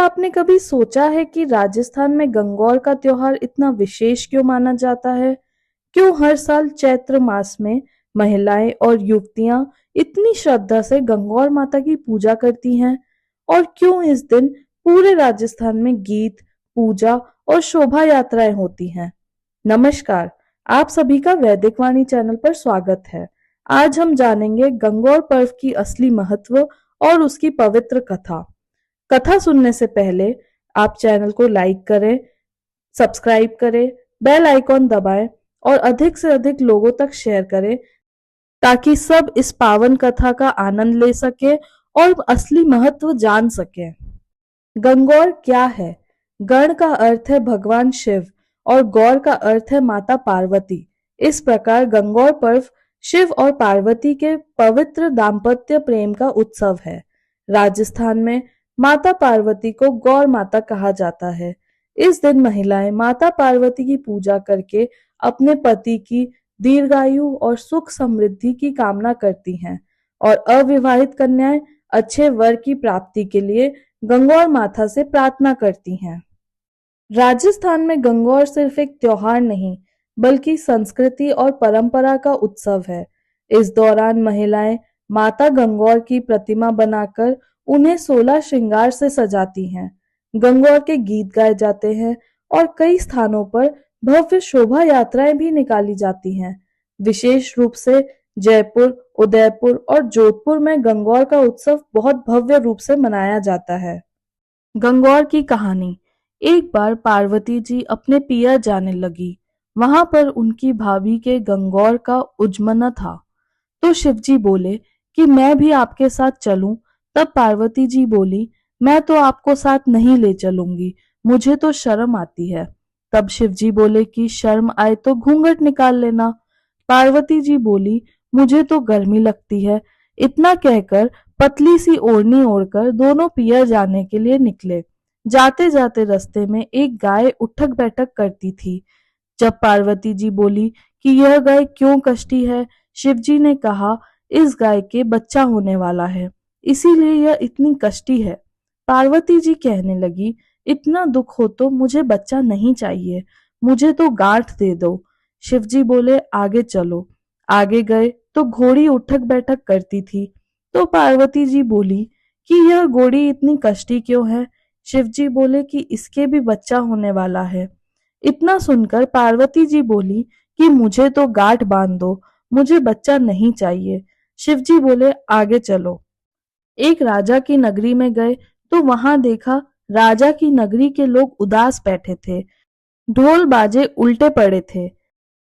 आपने कभी सोचा है कि राजस्थान में गंगौर का त्योहार इतना विशेष क्यों माना जाता है? क्यों हर साल चैत्र मास में महिलाएं और युवतियां इतनी श्रद्धा से गंगौर माता की पूजा करती हैं? और क्यों इस दिन पूरे राजस्थान में गीत, पूजा और शोभा यात्राएं होती हैं? नमस्कार, आप सभी का वैदिक वाणी चैनल पर स्वागत है। आज हम जानेंगे गंगौर पर्व की असली महत्व और उसकी पवित्र कथा। कथा सुनने से पहले आप चैनल को लाइक करें, सब्सक्राइब करें, बेल आइकॉन दबाएं और अधिक से अधिक लोगों तक शेयर करें ताकि सब इस पावन कथा का आनंद ले सके और असली महत्व जान सकें। गंगौर क्या है? गण का अर्थ है भगवान शिव और गौर का अर्थ है माता पार्वती। इस प्रकार गंगौर पर्व शिव और पार्वती के पवित्र दाम्पत्य प्रेम का उत्सव है। राजस्थान में माता पार्वती को गौर माता कहा जाता है। इस दिन महिलाएं माता पार्वती की पूजा करके अपने पति की दीर्घायु और सुख समृद्धि की कामना करती हैं और अविवाहित कन्याएं अच्छे वर की प्राप्ति के लिए गंगौर माता से प्रार्थना करती हैं। राजस्थान में गंगौर सिर्फ एक त्योहार नहीं, बल्कि संस्कृति और परंपरा का उत्सव है। इस दौरान महिलाएं माता गंगौर की प्रतिमा बनाकर उन्हें 16 श्रृंगार से सजाती हैं। गंगौर के गीत गाए जाते हैं और कई स्थानों पर भव्य शोभा यात्राएं भी निकाली जाती हैं। विशेष रूप से जयपुर, उदयपुर और जोधपुर में गंगौर का उत्सव बहुत भव्य रूप से मनाया जाता है। गंगौर की कहानी। एक बार पार्वती जी अपने पिया जाने लगी। वहां पर उनकी भाभी के गंगौर का उजमना था। तो शिवजी बोले कि मैं भी आपके साथ चलूं। तब पार्वती जी बोली, मैं तो आपको साथ नहीं ले चलूंगी, मुझे तो शर्म आती है। तब शिवजी बोले कि शर्म आए तो घूंघट निकाल लेना। पार्वती जी बोली, मुझे तो गर्मी लगती है। इतना कहकर पतली सी ओढ़नी ओढ़कर दोनों पियर जाने के लिए निकले। जाते जाते रास्ते में एक गाय उठक बैठक करती थी। जब पार्वती जी बोली कि यह गाय क्यों कष्टी है, शिवजी ने कहा, इस गाय के बच्चा होने वाला है, इसीलिए यह इतनी कष्टी है। पार्वती जी कहने लगी, इतना दुख हो तो मुझे बच्चा नहीं चाहिए, मुझे तो गांठ दे दो। शिवजी बोले, आगे चलो। आगे गए तो घोड़ी उठक बैठक करती थी। तो पार्वती जी बोली कि यह घोड़ी इतनी कष्टी क्यों है? शिवजी बोले कि इसके भी बच्चा होने वाला है। इतना सुनकर पार्वती जी बोली कि मुझे तो गांठ बांध दो, मुझे बच्चा नहीं चाहिए। शिवजी बोले, आगे चलो। एक राजा की नगरी में गए तो वहां देखा राजा की नगरी के लोग उदास बैठे थे, ढोल बाजे उल्टे पड़े थे।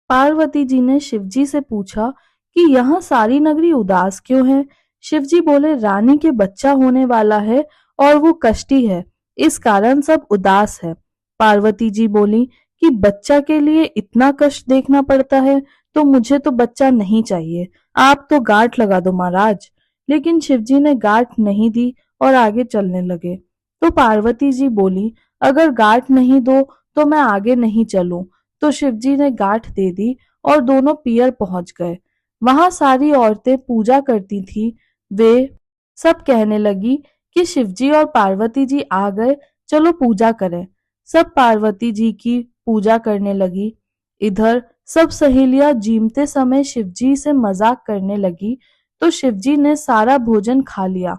पार्वती जी ने शिवजी से पूछा कि यहाँ सारी नगरी उदास क्यों है? शिवजी बोले, रानी के बच्चा होने वाला है और वो कष्टी है, इस कारण सब उदास है। पार्वती जी बोली कि बच्चा के लिए इतना कष्ट देखना पड़ता है, तो मुझे तो बच्चा नहीं चाहिए, आप तो गांठ लगा दो महाराज। लेकिन शिवजी ने गांठ नहीं दी और आगे चलने लगे। तो पार्वती जी बोली, अगर गांठ नहीं दो तो मैं आगे नहीं चलूं। तो शिवजी ने गांठ दे दी और दोनों पियर पहुंच गए। वहां सारी औरतें पूजा करती थी। वे सब कहने लगी कि शिवजी और पार्वती जी आ गए, चलो पूजा करें। सब पार्वती जी की पूजा करने लगी। इधर सब सहेलियां जीमते समय शिवजी से मजाक करने लगी तो शिवजी ने सारा भोजन खा लिया।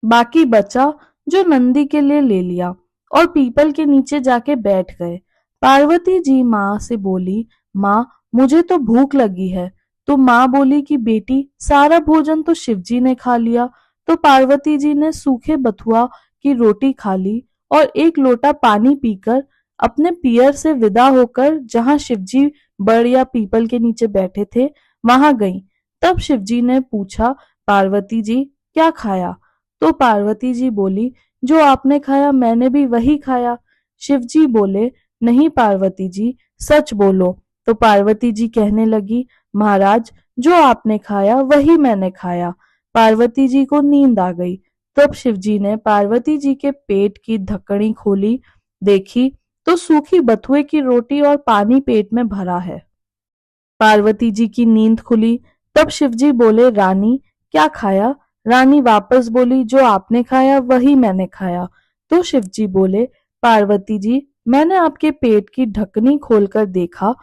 बाकी बचा जो नंदी के लिए ले लिया और पीपल के नीचे जाके बैठ गए। पार्वती जी माँ से बोली, माँ मुझे तो भूख लगी है। तो माँ बोली कि बेटी सारा भोजन तो शिवजी ने खा लिया। तो पार्वती जी ने सूखे बथुआ की रोटी खा ली और एक लोटा पानी पीकर अपने पियर से विदा होकर जहाँ शिवजी बड़ या पीपल के नीचे बैठे थे वहां गई। तब शिवजी ने पूछा, पार्वती जी क्या खाया? तो पार्वती जी बोली, जो आपने खाया मैंने भी वही खाया। शिवजी बोले, नहीं पार्वती जी, सच बोलो। तो पार्वती जी कहने लगी, महाराज जो आपने खाया वही मैंने खाया। पार्वती जी को नींद आ गई। तब शिवजी ने पार्वती जी के पेट की ढक्कनी खोली, देखी तो सूखी बथुए की रोटी और पानी पेट में भरा है। पार्वती जी की नींद खुली। तब शिवजी बोले, रानी क्या खाया? रानी वापस बोली, जो आपने खाया वही मैंने खाया। तो शिवजी बोले, पार्वती जी, मैंने आपके पेट की ढकनी खोलकर देखा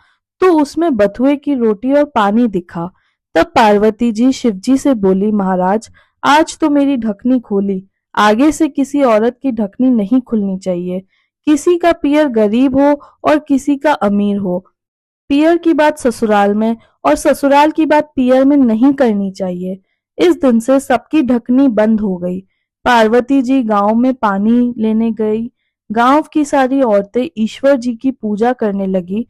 तो उसमें बथुए की रोटी और पानी दिखा। तब पार्वती जी शिवजी से बोली, महाराज, आज तो मेरी ढकनी खोली, आगे से किसी औरत की ढकनी नहीं खुलनी चाहिए। किसी का पियर गरीब हो और किसी का अमीर हो, पियर की बात ससुराल में और ससुराल की बात पियर में नहीं करनी चाहिए। इस दिन से सबकी ढकनी बंद हो गई। पार्वती जी गांव में पानी लेने गई। गांव की सारी औरतें ईश्वर जी की पूजा करने लगी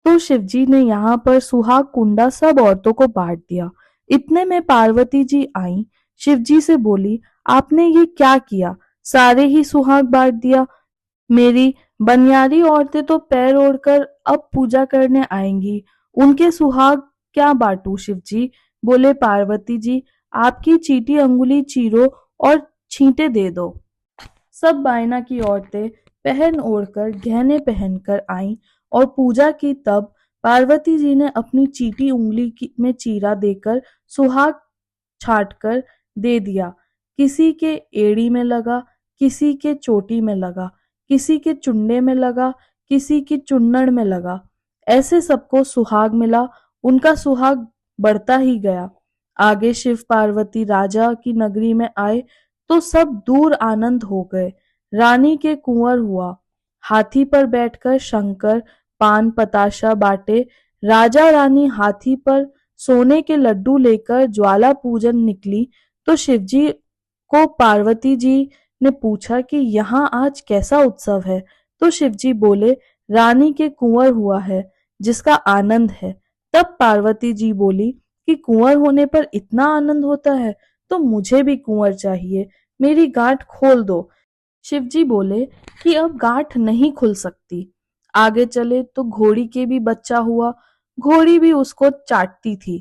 तो शिवजी ने यहाँ पर सुहाग कुंडा सब औरतों को बांट दिया। इतने में पार्वती जी आई, शिवजी से बोली, आपने ये क्या किया? सारे ही सुहाग बांट दिया। मेरी बनियारी औरतें तो पैर ओढ़कर अब पूजा करने आएंगी, उनके सुहाग क्या बांटूं शिवजी? बोले, पार्वती जी, आपकी चीटी अंगुली चीरो और छींटे दे दो। सब बायना की औरतें पहन ओढ़कर गहने पहनकर आईं और पूजा की। तब पार्वती जी ने अपनी चीटी में चीरा देकर सुहाग छाट कर दे दिया। किसी के एड़ी में लगा, किसी के चोटी में लगा, किसी के चुंडे में लगा, किसी की चुन्नड़ में लगा। ऐसे सबको सुहाग मिला। उनका सुहाग बढ़ता ही गया। आगे शिव पार्वती राजा की नगरी में आए तो सब दूर आनंद हो गए। रानी के कुंवर हुआ। हाथी पर बैठकर शंकर पान पताशा बांटे। राजा रानी हाथी पर सोने के लड्डू लेकर ज्वाला पूजन निकली तो शिवजी को पार्वती जी ने पूछा कि यहाँ आज कैसा उत्सव है? तो शिवजी बोले, रानी के कुंवर हुआ है जिसका आनंद है। तब पार्वती जी बोली कि कुंवर होने पर इतना आनंद होता है तो मुझे भी कुंवर चाहिए, मेरी गांठ खोल दो। शिवजी बोले कि अब गांठ नहीं खुल सकती। आगे चले तो घोड़ी के भी बच्चा हुआ। घोड़ी भी उसको चाटती थी।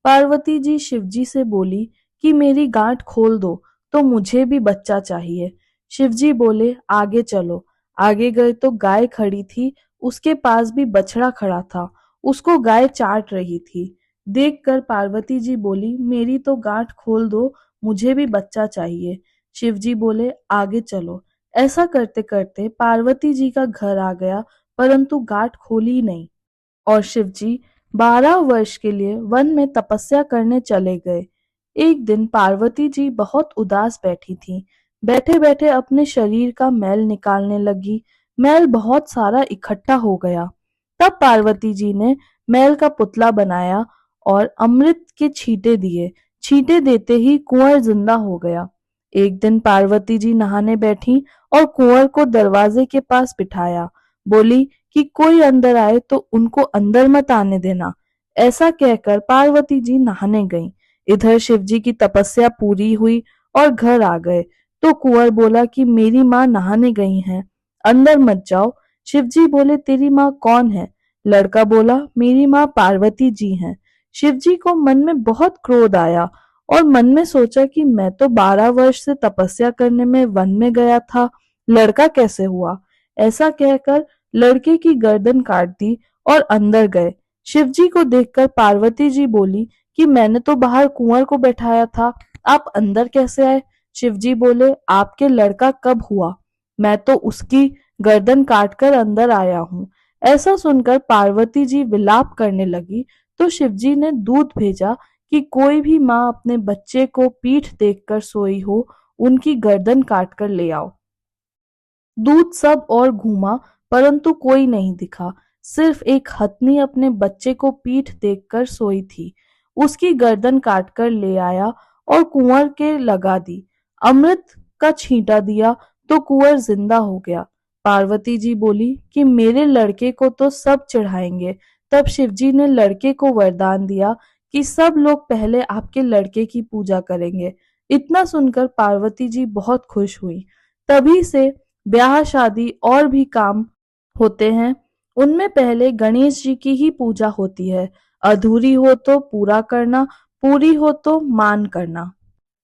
पार्वती जी शिवजी से बोली कि मेरी गांठ खोल दो, तो मुझे भी बच्चा चाहिए। शिवजी बोले, आगे चलो। आगे गए तो गाय खड़ी थी, उसके पास भी बछड़ा खड़ा था, उसको गाय चाट रही थी। देखकर पार्वती जी बोली, मेरी तो गांठ खोल दो, मुझे भी बच्चा चाहिए। शिवजी बोले, आगे चलो। ऐसा करते करते पार्वती जी का घर आ गया, परंतु गांठ खोली नहीं और शिवजी 12 वर्ष के लिए वन में तपस्या करने चले गए। एक दिन पार्वती जी बहुत उदास बैठी थीं। बैठे बैठे अपने शरीर का मैल निकालने लगी। मैल बहुत सारा इकट्ठा हो गया। तब पार्वती जी ने मैल का पुतला बनाया और अमृत के छींटे दिए। छींटे देते ही कुंवर जिंदा हो गया। एक दिन पार्वती जी नहाने बैठी और कुंवर को दरवाजे के पास बिठाया। बोली कि कोई अंदर आए तो उनको अंदर मत आने देना। ऐसा कहकर पार्वती जी नहाने गईं। इधर शिवजी की तपस्या पूरी हुई और घर आ गए तो कुंवर बोला कि मेरी माँ नहाने गई हैं, अंदर मत जाओ। शिवजी बोले, तेरी माँ कौन है? लड़का बोला, मेरी माँ पार्वती जी हैं। शिवजी को मन में बहुत क्रोध आया और मन में सोचा कि मैं तो 12 वर्ष से तपस्या करने में वन में गया था, लड़का कैसे हुआ? ऐसा कहकर लड़के की गर्दन काट दी और अंदर गए। शिवजी को देखकर पार्वती जी बोली कि मैंने तो बाहर कुंवर को बैठाया था, आप अंदर कैसे आए? शिवजी बोले, आपके लड़का कब हुआ? मैं तो उसकी गर्दन काटकर अंदर आया हूँ। ऐसा सुनकर पार्वती जी विलाप करने लगी तो शिवजी ने दूत भेजा कि कोई भी माँ अपने बच्चे को पीठ देखकर सोई हो, उनकी गर्दन काटकर ले आओ। दूत सब और घूमा परंतु कोई नहीं दिखा। सिर्फ एक हथनी अपने बच्चे को पीठ देखकर सोई थी। उसकी गर्दन काटकर ले आया और कुंवर के लगा दी। अमृत का छींटा दिया तो कुंवर जिंदा हो गया। पार्वती जी बोली कि मेरे लड़के को तो सब चढ़ाएंगे। तब शिवजी ने लड़के को वरदान दिया कि सब लोग पहले आपके लड़के की पूजा करेंगे। इतना सुनकर पार्वती जी बहुत खुश हुई। तभी से ब्याह शादी और भी काम होते हैं, उनमें पहले गणेश जी की ही पूजा होती है। अधूरी हो तो पूरा करना, पूरी हो तो मान करना।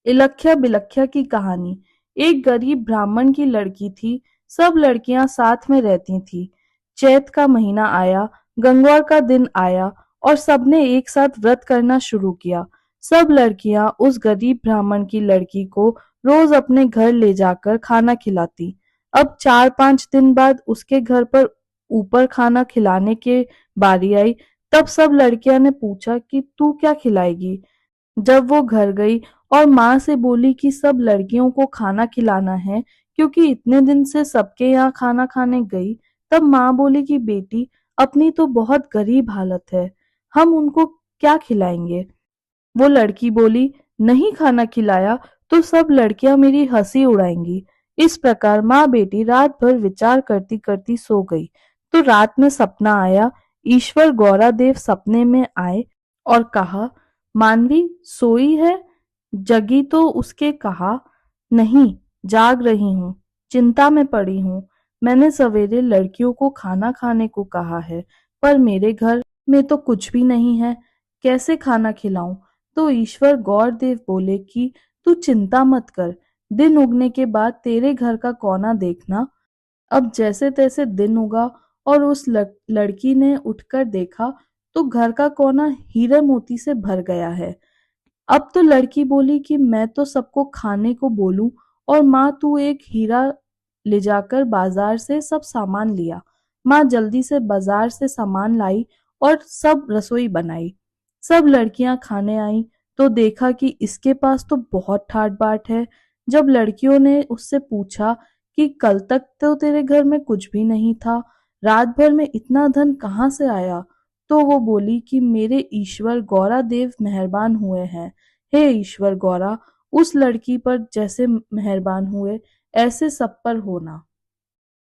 इलख्या बिलख्या की कहानी। एक गरीब ब्राह्मण की लड़की थी। सब लड़कियां साथ में रहती थी। चैत का महीना आया, गंगौर का दिन आया और सबने एक साथ व्रत करना शुरू किया। सब लड़कियां उस गरीब ब्राह्मण की लड़की को रोज अपने घर ले जाकर खाना खिलाती। अब 4-5 दिन बाद उसके घर पर ऊपर खाना खिलाने की बारी आई। तब सब लड़कियां ने पूछा कि तू क्या खिलाएगी। जब वो घर गई और माँ से बोली कि सब लड़कियों को खाना खिलाना है क्योंकि इतने दिन से सबके यहाँ खाना खाने गई, तब माँ बोली कि बेटी, अपनी तो बहुत गरीब हालत है, हम उनको क्या खिलाएंगे। वो लड़की बोली, नहीं खाना खिलाया तो सब लड़कियां मेरी हंसी उड़ाएंगी। इस प्रकार माँ बेटी रात भर विचार करती करती सो गई। तो रात में सपना आया। ईश्वर गौरादेव सपने में आए और कहा, मानवी सोई है। जगी तो उसके कहा, नहीं, जाग रही हूँ, चिंता में पड़ी हूँ। मैंने सवेरे लड़कियों को खाना खाने को कहा है, पर मेरे घर में तो कुछ भी नहीं है, कैसे खाना खिलाऊं। तो ईश्वर गौरदेव बोले कि तू चिंता मत कर, दिन उगने के बाद तेरे घर का कोना देखना। अब जैसे तैसे दिन उगा और उस लड़की ने उठकर देखा तो घर का कोना हीरे मोती से भर गया है। अब तो लड़की बोली कि मैं तो सबको खाने को बोलूं और माँ तू एक हीरा ले जाकर बाजार से सब सामान लिया। माँ जल्दी से बाजार से सामान लाई और सब रसोई बनाई। सब लड़कियां खाने आईं तो देखा कि इसके पास तो बहुत ठाट बाट है। जब लड़कियों ने उससे पूछा कि कल तक तो तेरे घर में कुछ भी नहीं था, रात भर में इतना धन कहाँ से आया, तो वो बोली कि मेरे ईश्वर गौरा देव मेहरबान हुए हैं। हे ईश्वर गौरा, उस लड़की पर जैसे मेहरबान हुए ऐसे सब पर होना।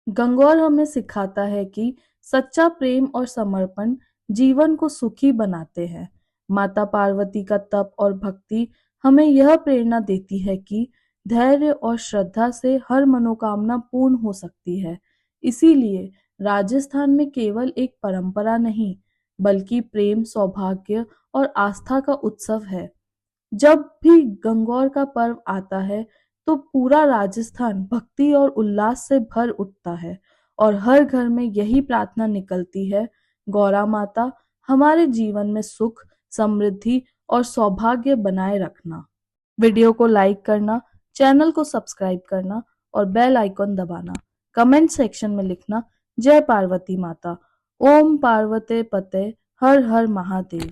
गंगौर हमें सिखाता है कि सच्चा प्रेम और समर्पण जीवन को सुखी बनाते हैं। माता पार्वती का तप और भक्ति हमें यह प्रेरणा देती है कि धैर्य और श्रद्धा से हर मनोकामना पूर्ण हो सकती है। इसीलिए राजस्थान में केवल एक परंपरा नहीं, बल्कि प्रेम, सौभाग्य और आस्था का उत्सव है। जब भी गंगौर का पर्व आता है तो पूरा राजस्थान भक्ति और उल्लास से भर उठता है और हर घर में यही प्रार्थना निकलती है, गौरा माता, हमारे जीवन में सुख, समृद्धि और सौभाग्य बनाए रखना। वीडियो को लाइक करना, चैनल को सब्सक्राइब करना और बेल आइकॉन दबाना। कमेंट सेक्शन में लिखना, जय पार्वती माता। ओम पार्वते पते, हर हर महादेव।